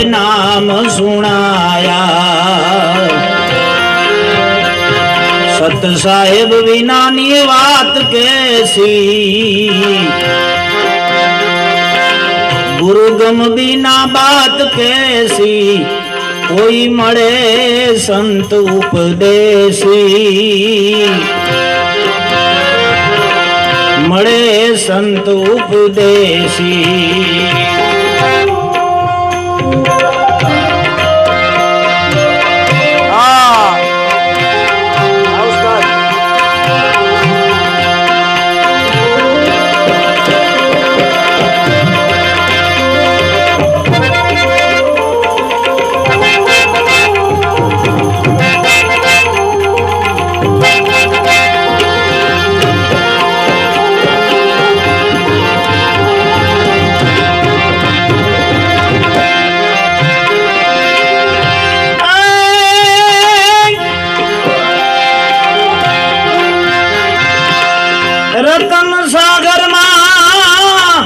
नाम सुनाया। सत साहेब विना नी बात कैसी, गुरुगम बिना बात कैसी, कोई मळे संत उपदेशी, मळे संत उपदेशी। रतन सागर मां,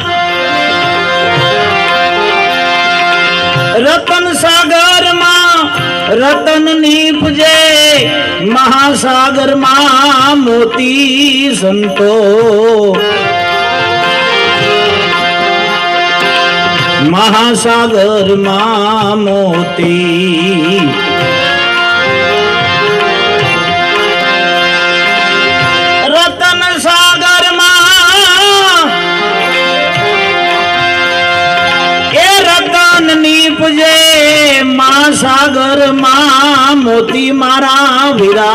रतन सागर मां रतन नीपजे, महासागर मां मोती संतो, महासागर मां मोती। रतन सागर नीपजे, मां सागर मां मोती मारा वीरा,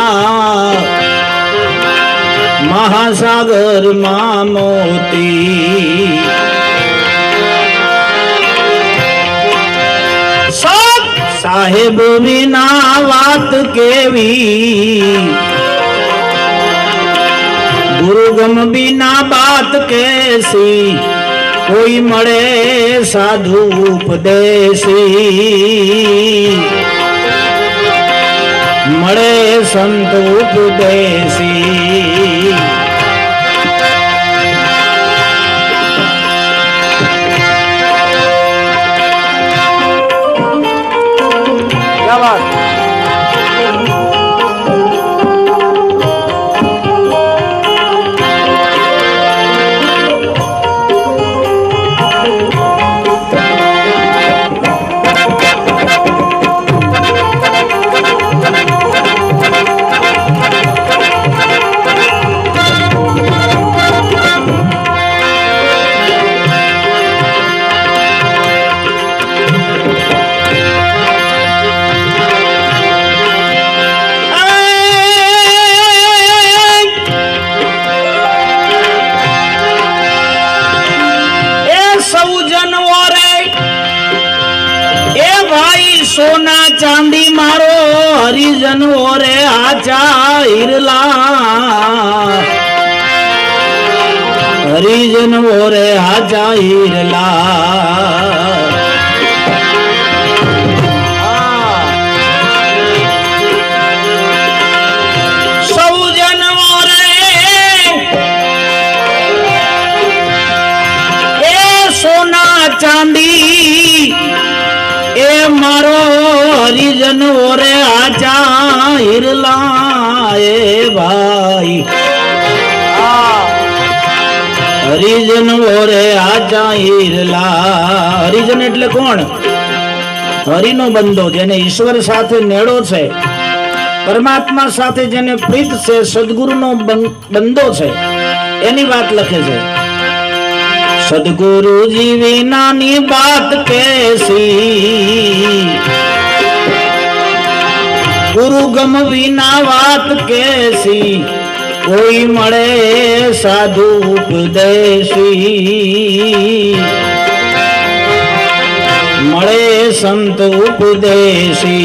महासागर मां मोती। सब साहेब बिना बात केवी, गुरुगम बिना बात कैसी, कोई मळे साधु उपदेशी, मळे संत उपदेशी। क्या बात। सोना चांदी मारो हरिजन ओरे आचा हिरला, हरिजन ओरे आचा हिरला। सौजन ओरे ए सोना चांदी, ए मारो हरिजन ओरे आचा हिरला। ए भाई हरिजन ओरे आचा हिरला। हरिजन એટલે કોણ? હરિનો બંધો, જેને ઈશ્વર સાથે નેડો છે, પરમાત્મા સાથે જેને પ્રીત છે, સદગુરુનો બંધો છે, એની વાત લખે છે। सदगुरु जी विना नी बात कैसी, गुरु गम विना बात कैसी, कोई मळे साधु उपदेशी, मळे संत उपदेशी।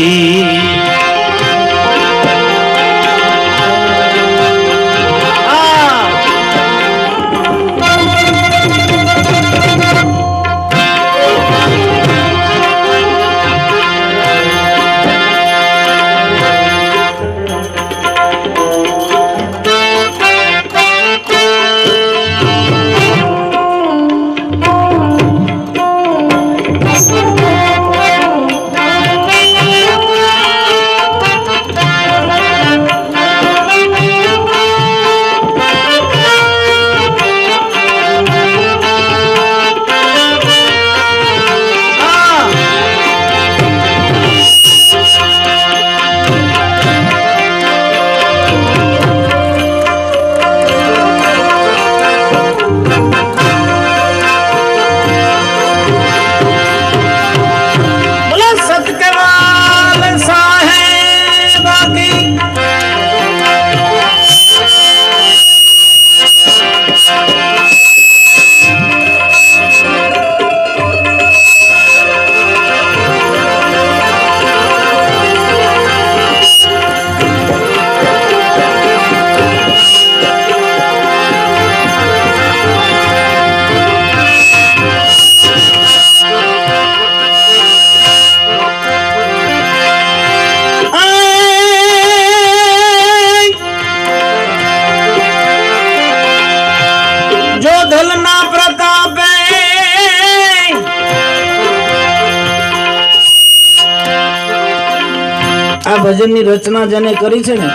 ભજનની રચના જેને કરી છે ને,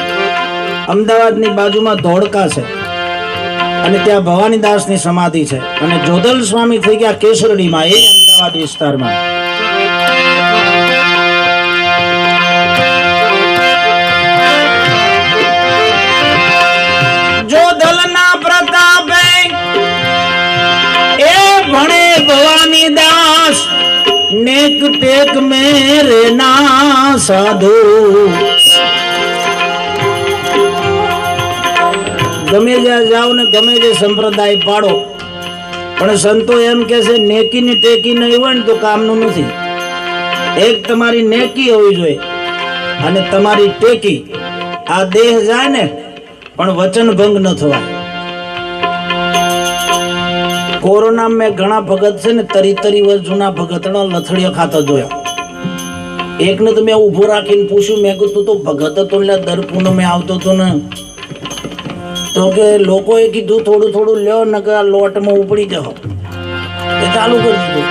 અમદાવાદની બાજુમાં ધોળકા છે અને ત્યાં ભવાનીદાસની સમાધિ છે, અને જોધલ સ્વામી થઈ ગયા કેસરડીમાં, એ અમદાવાદ વિસ્તારમાં. જોધલના પ્રતાપે એ ભણે ભવાનીદાસ, નેક ટેક મેરે ના સાધુ. ગમે જ્યાં જાઓ ને ગમે તે સંપ્રદાય પાડો, પણ સંતો એમ કે છે નેકી ને ટેકી નહીં હોય ને તો કામનું નથી. એક તમારી નેકી હોવી જોઈએ અને તમારી ટેકી. આ દેહ જાય ને પણ વચન ભંગ ન થવાય. કોરોના મેં ઘણા ભગત છે ને 30 વર્ષ જૂના ભગતના લથડીયા ખાતા જોયા. એકને તો મેં ઉભો રાખીને પૂછ્યું, મેં કીધું તો ભગત હતો એટલે દર પૂનમે આવતો હતો ને, તો કે લોકોએ કીધું થોડું થોડું લ્યો ને કે આ લોટમાં ઉપડી જાઓ. એ ચાલુ કરી દીધું.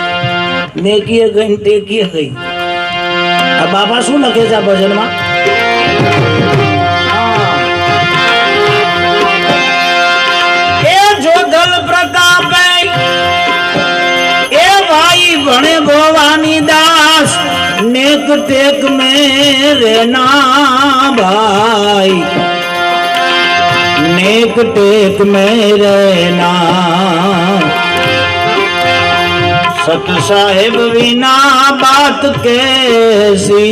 નેકીએ ગઈ ને ટેકીએ ગઈ. આ બાબા શું લખે છે આ ભજનમાં? એ જોધલ પ્રતાપે એ ભાઈ ભણે ભવાનીદાસ, નેક ટેક મેરે ના ભાઈ, नेक टेक में रहना. सत साहेब बिना बात कैसी,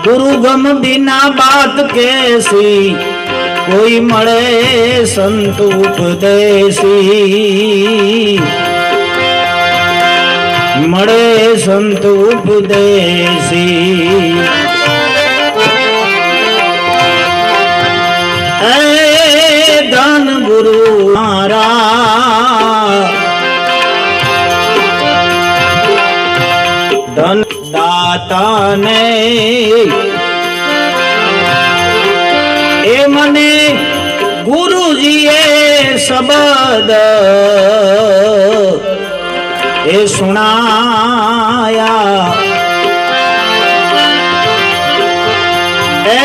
गुरु गम बिना बात कैसी, कोई મળે સંત ઉપદેશી, મળે સંત ઉપદેશી. ધન ગુરુ મારા, ધન દાતા ને એ મને ગુરુજીએ શબ્દ એ સુણાયા. એ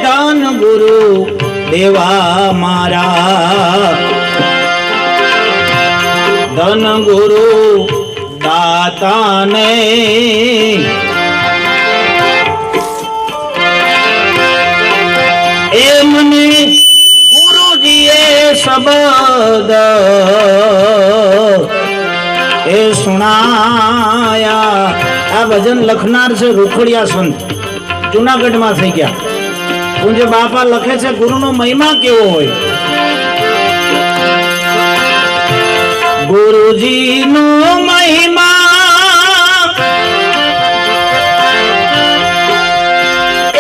દાન ગુરુ દેવા મારા, ધન ગુરુ દાતા ને એ મને ગુરુજીએ શબ્દ એ સુણાયા. આ ભજન લખનાર છે રૂખડિયા સંત, જુનાગઢમાં થઈ ગયા. પૂજ્ય બાપા લખે છે ગુરુનો મહિમા કેવો હોય. ગુરુજીનો મહિમા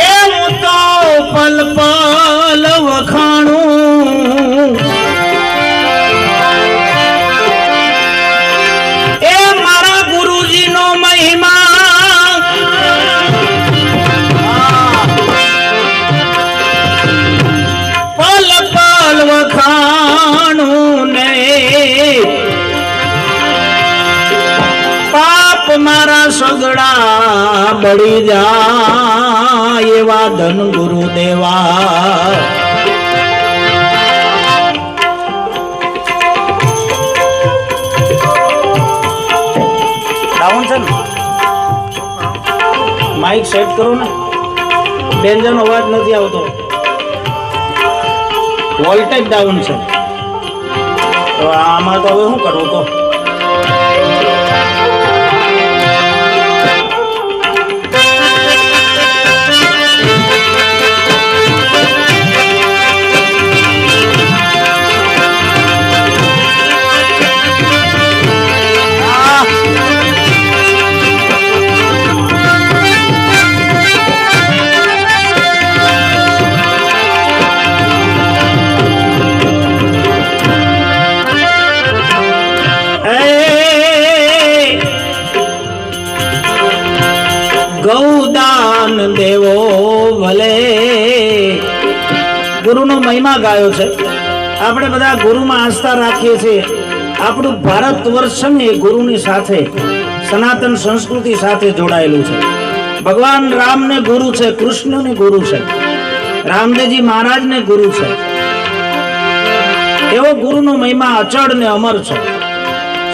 એવું તો પલ પલ વખાણું. એ મારા ગુરુજીનો મહિમા વખાણું ને, પાપ મારા સગડા બળી જાય એવા ધન ગુરુ દેવા. ડાઉન છે ને માઇક સેટ કરો ને, બેન્જનો અવાજ નથી આવતો, વોલ્ટેજ ડાઉન છે. તો આમાં તો હવે શું કરવું તો? ગૌદાન દેવો ભલે. ગુરુનો મહિમા ગાયો છે. આપણે બધા ગુરુમાં આસ્થા રાખીએ છીએ. આપણું ભારત વર્ષ ને ગુરુની સાથે સનાતન સંસ્કૃતિ સાથે જોડાયેલું છે. ભગવાન રામને ગુરુ છે, કૃષ્ણને ગુરુ છે, રામદેવજી મહારાજને ગુરુ છે. એવો ગુરુનો મહિમા અચળ ને અમર છે.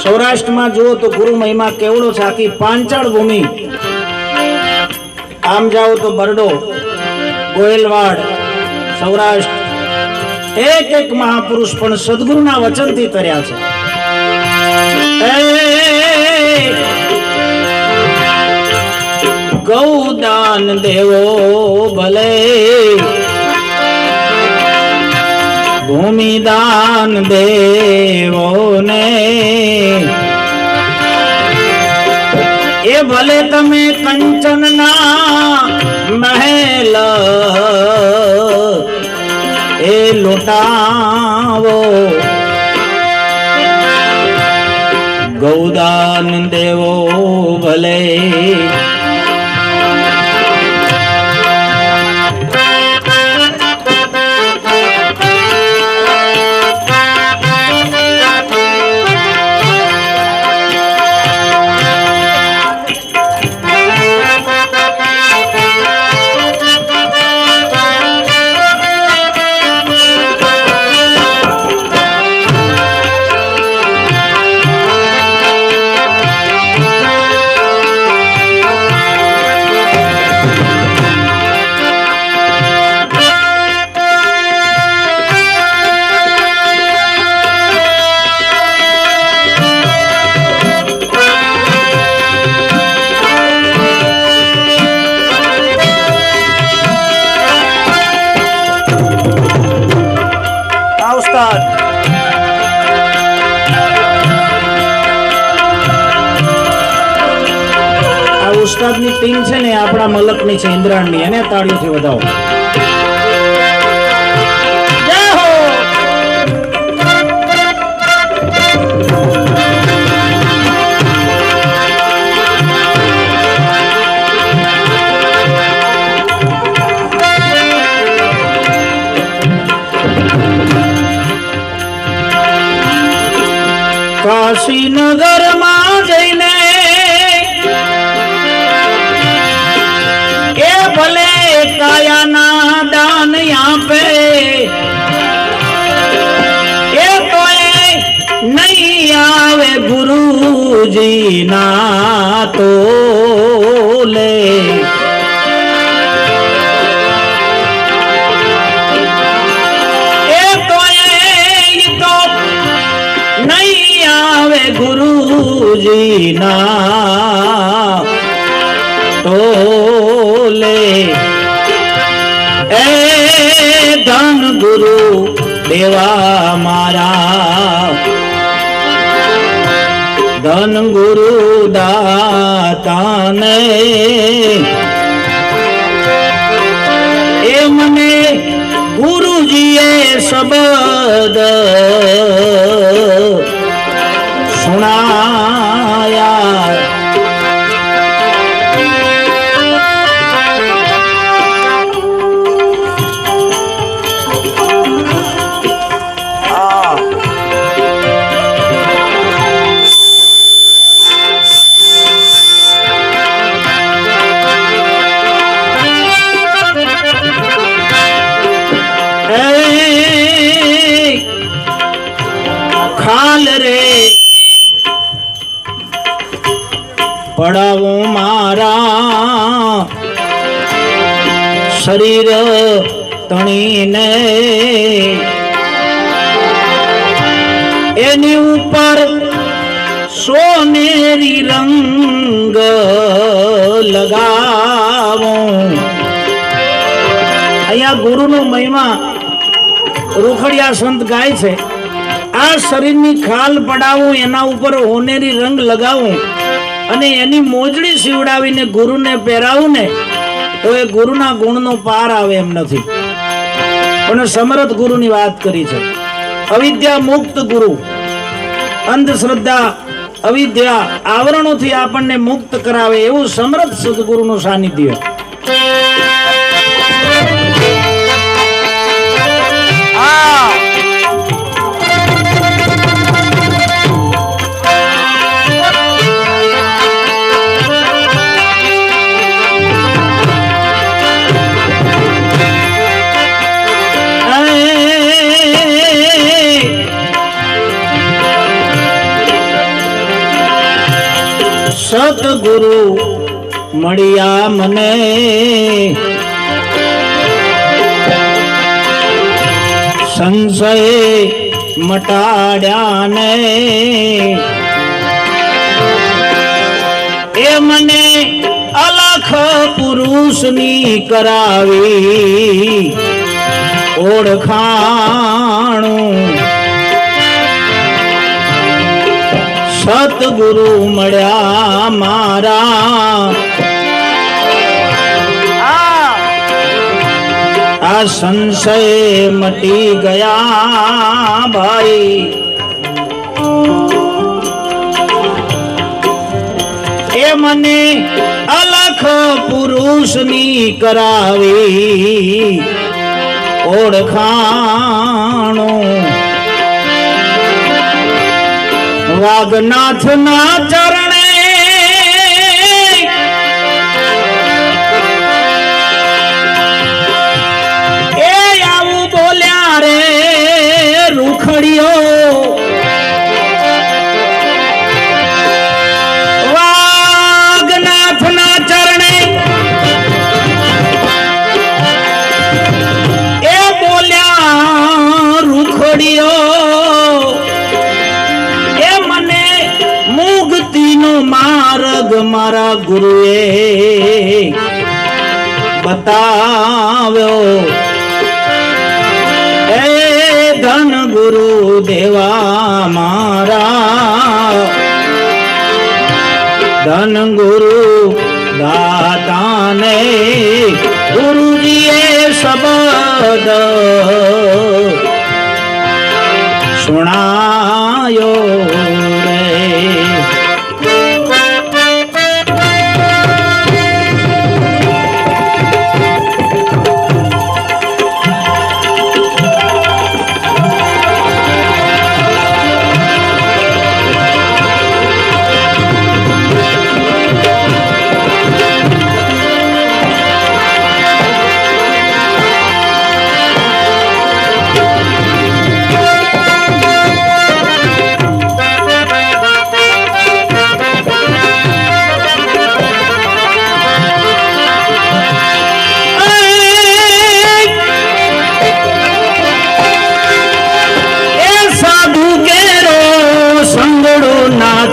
સૌરાષ્ટ્રમાં જુઓ તો ગુરુ મહિમા કેવડો છે. આખી પાંચાળ ભૂમિ, આમ જાઓ તો બરડો, ગોયલવાડ, સૌરાષ્ટ્ર, એક એક મહાપુરુષ પણ સદગુરુના વચનથી તર્યા છે. ગૌદાન દેવો ભલે, ભૂમિદાન દેવો ને, એ ભલે તમે કંચનના મહેલ એ લૂંટાવો, ગૌદાન દેવો ભલે. ઉસ્તાદની ટીમ છે ને આપણા મલકની છે, ઇન્દ્રાણની, એને તાળીઓથી વધાવો. કાશીનગરમાં જઈને ભલે કાયાના દાન આપે, એ તો નહીં આવે ગુરુજી ના તોલે. એ તો નહીં આવે ગુરુજી ના તોલે. એ ધન ગુરુ દેવા મારા, ધન ગુરુ દાતાને, એ મને ગુરુજીએ શબ્દ સુણાયા. ખાલ રે પડાવું મારા શરીર તણીને, એની ઉપર સોનેરી રંગ લગાવું. અહીંયા ગુરુનો મહિમા રૂખડિયા સંત ગાય છે. આ શરીરની ખાલ પડાવું, એના ઉપર હોનેરી રંગ લગાવું અને એની મોજડી સીવડાવીને ગુરુને પહેરાવું ને, તો એ ગુરુના ગુણનો પાર આવે એમ નથી. પણ સમર્થ ગુરુની વાત કરી છે. અવિદ્યા મુક્ત ગુરુ, અંધશ્રદ્ધા અવિદ્યા આવરણોથી આપણને મુક્ત કરાવે એવું સમર્થ સદગુરુનું સાનિધ્ય. સતગુરુ મળ્યા મને, સંશય મટાડ્યા ને, એ મને અલખ પુરુષની કરાવી ઓળખાણું, સતગુરુ મળ્યા મારા, આ સંશય મટી ગયા ભાઈ, એ મને અલખ પુરુષની કરાવી ઓળખાણું, વાગનાથના ચરણે એ આવું બોલ્યા રે રૂખડિયો, વાગનાથના ચરણે એ બોલ્યા રૂખડિયો, માર્ગ મારા ગુરુએ બતાવ્યો, એ ધન ગુરુ દેવા મારા, ધન ગુરુ દાતાને ગુરુજીએ શબ્દ સુણાયો રે,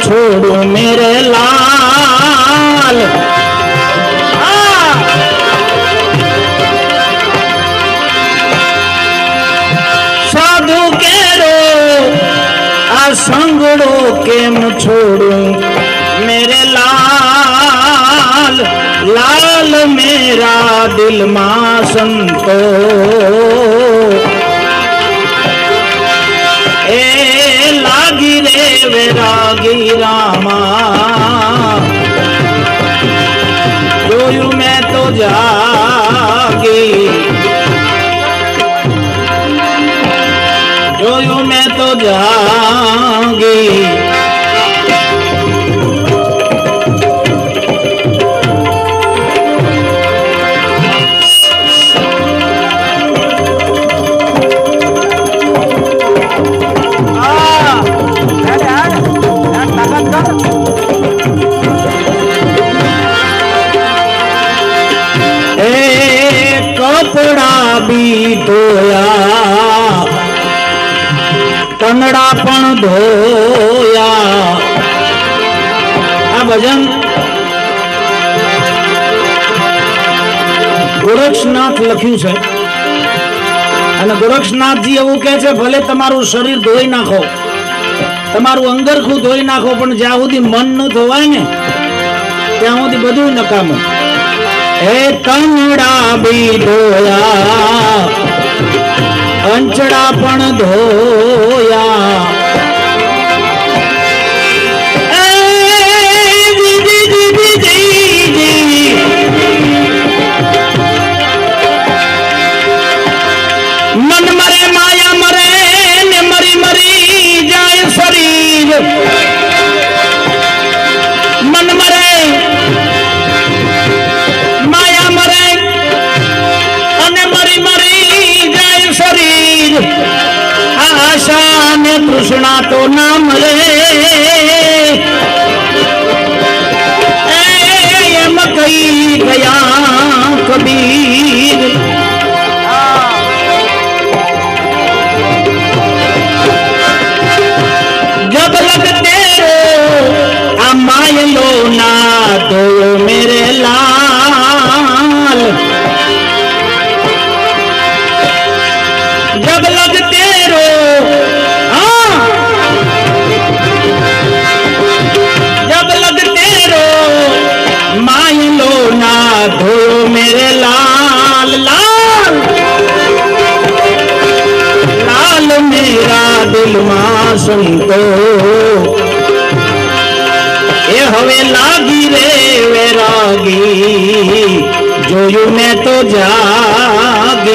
छोड़ो मेरे लाल, साधु केरो आ संगड़ो केम छोड़ूं मेरे लाल, लाल मेरा दिल मां संतो ए लागी रे वैरागी रामा, जोयूं मैं तो जागी, जोयूं मैं तो जागी, कपड़ा भी धोया कंगड़ा पण धोया, आ भजन गोरक्षनाथ लख्યું છે, અને गोरक्षनाथजी એવું કહે છે ભલે તમારું શરીર ધોઈ નાખો, તમારું અંગરખું ધોઈ નાખો, પણ જ્યાં સુધી મન ન ધોવાય ને ત્યાં સુધી બધું નકામું. हे कंगड़ा भी धोया अंचड़ा पण धोया, मन मरे माया मरे ने मरी मरी जाए शरीर, मन मरे माया मरे अने मरी मरी जाए शरीर, आशा ने तृष्णा तो ना मरे, દિલમાં સંતો એ હવે લાગી રે વેરાગી જોયું મેં તો જાગી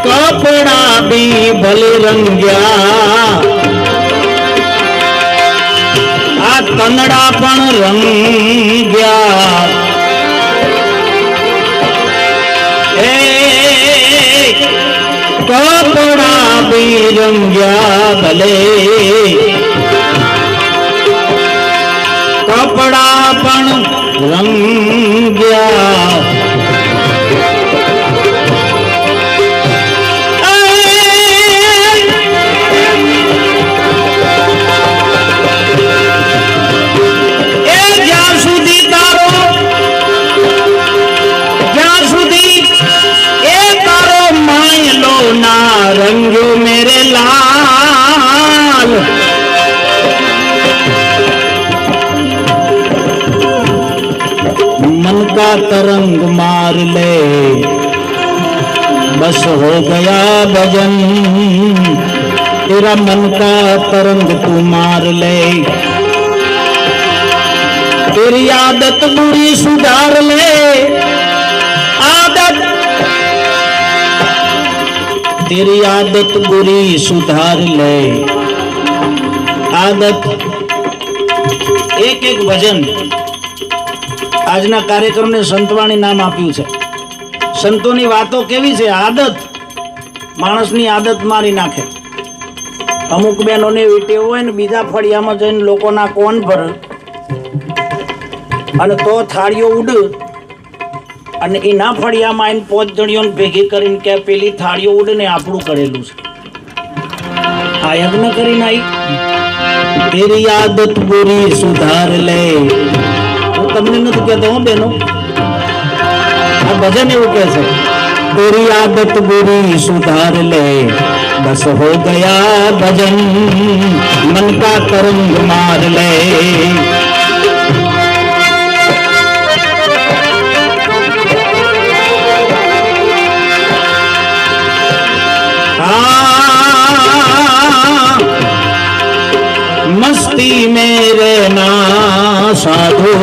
કપડા બી ભલે રંગ્યા આ તનડા પણ રંગ્યા એ કપડા બી રંગ્યા ભલે કપડા પણ રંગ્યા रंगो मेरे लाल मन का तरंग मार ले बस हो गया भजन तेरा मन का तरंग तू मार ले तेरी आदत बुरी सुधार ले तेरी आदत बुरी सुधार ले आदत એક ભજન આજના કાર્યક્રમને સંતવાણી નામ આપ્યું છે સંતોની વાતો કેવી છે આદત માણસની આદત મારી નાખે અમુક બહેનોને એવી ટેવ હોય ને બીજા ફળિયામાં જઈને લોકોના કોણ ભરે અને તો થાળીઓ ઉડ અને એના ફળિયામાં આવીને 5 જણીઓને ભેગી કરીને કે પેલી થાળીઓ ઉડે ને આપણું કરેલું છે આ યજ્ઞ કરીને આવી તેરી આદત બુરી સુધાર લે હું તમને નથી કહેતો હો બેનો આ ભજન એવું કહે છે तेरी आदत बुरी सुधार ले बस हो गया भजन मन का तरंग मार ले मस्ती में रहना साधु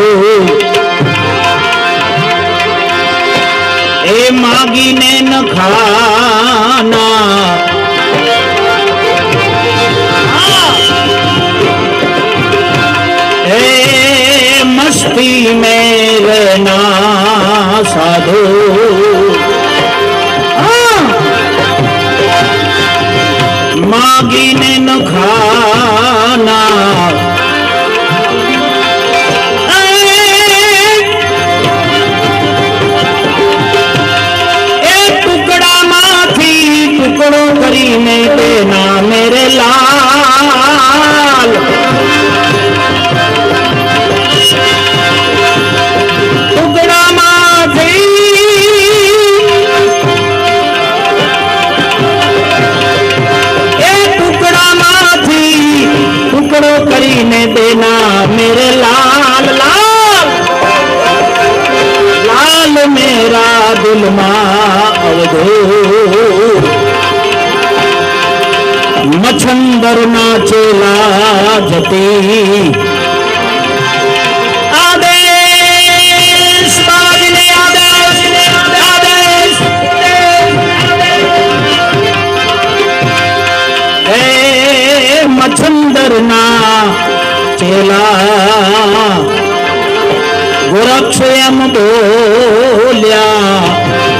ए मागी ने न खाना ए मस्ती में रहना साधु मागी ने न खाना टुकड़ो કરીને દેના મેરે લાલ ટુકડામાંથી ટુકડો કરીને દેના મેરે લાલ લાલ લાલ મેરા દિલમાં અવધો मछंदर नाचेला जती आदेश बाजने आदेश आदेश हे मछंदर नाचेला गोरक्ष एम बोल्या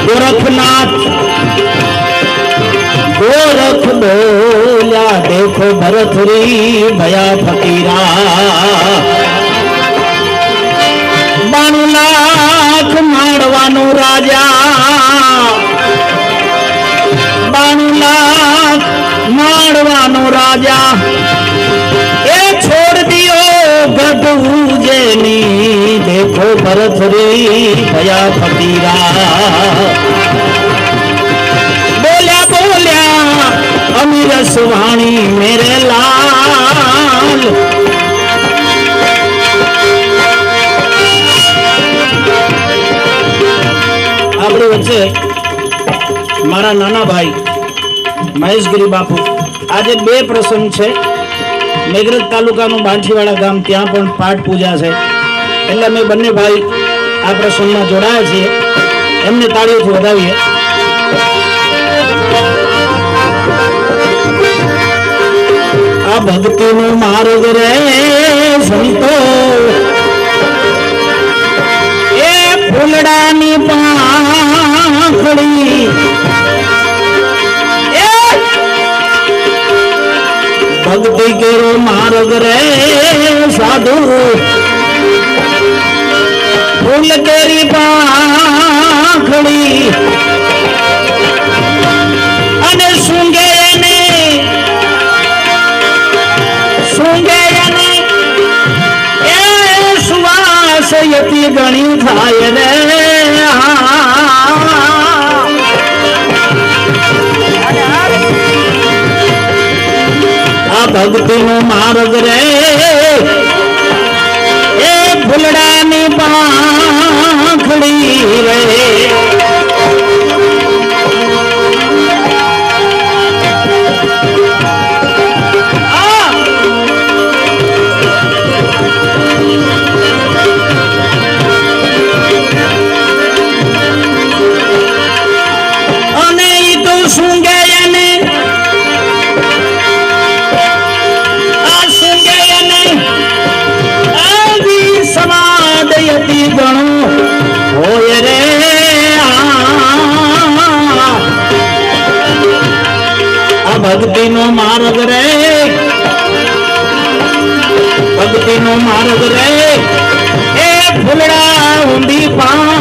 गोरखनाथ गोरख बोल्या देखो भरतरी भया फकीरा 92 लाख मारवानो राजा 92 लाख मारवानो राजा ए छोड़ दियो गढ़ उज्जैनी देखो भरतरी भया फकीरा વાણી મેરે લાલ આપણી વચ્ચે મારા નાના ભાઈ મહેશગીરી બાપુ આજે બે પ્રસંગ છે મેઘરજ તાલુકાનું બાંછીવાડા ગામ ત્યાં પણ પાઠ પૂજા છે એટલે અમે બંને ભાઈ આ પ્રસંગમાં જોડાયા છીએ એમને તાળીઓથી વધાવીએ આ ભક્તિનો માર્ગ રે સંતો એ ફૂલડાની પાંખડી ભક્તિ કેરો માર્ગ રે સાધુ ફૂલ કેરી પાંખડી અને સુંગે એ સુવાસ યતી ગણી થાય રે ભક્તિનો માર્ગ રે એ ફૂલડાની પાંખડી રે અને ઈ તો સુંગે ભક્તિનો માર્ગ રે ભક્તિનો માર્ગ રે એ ફૂલડા ઊંડી પા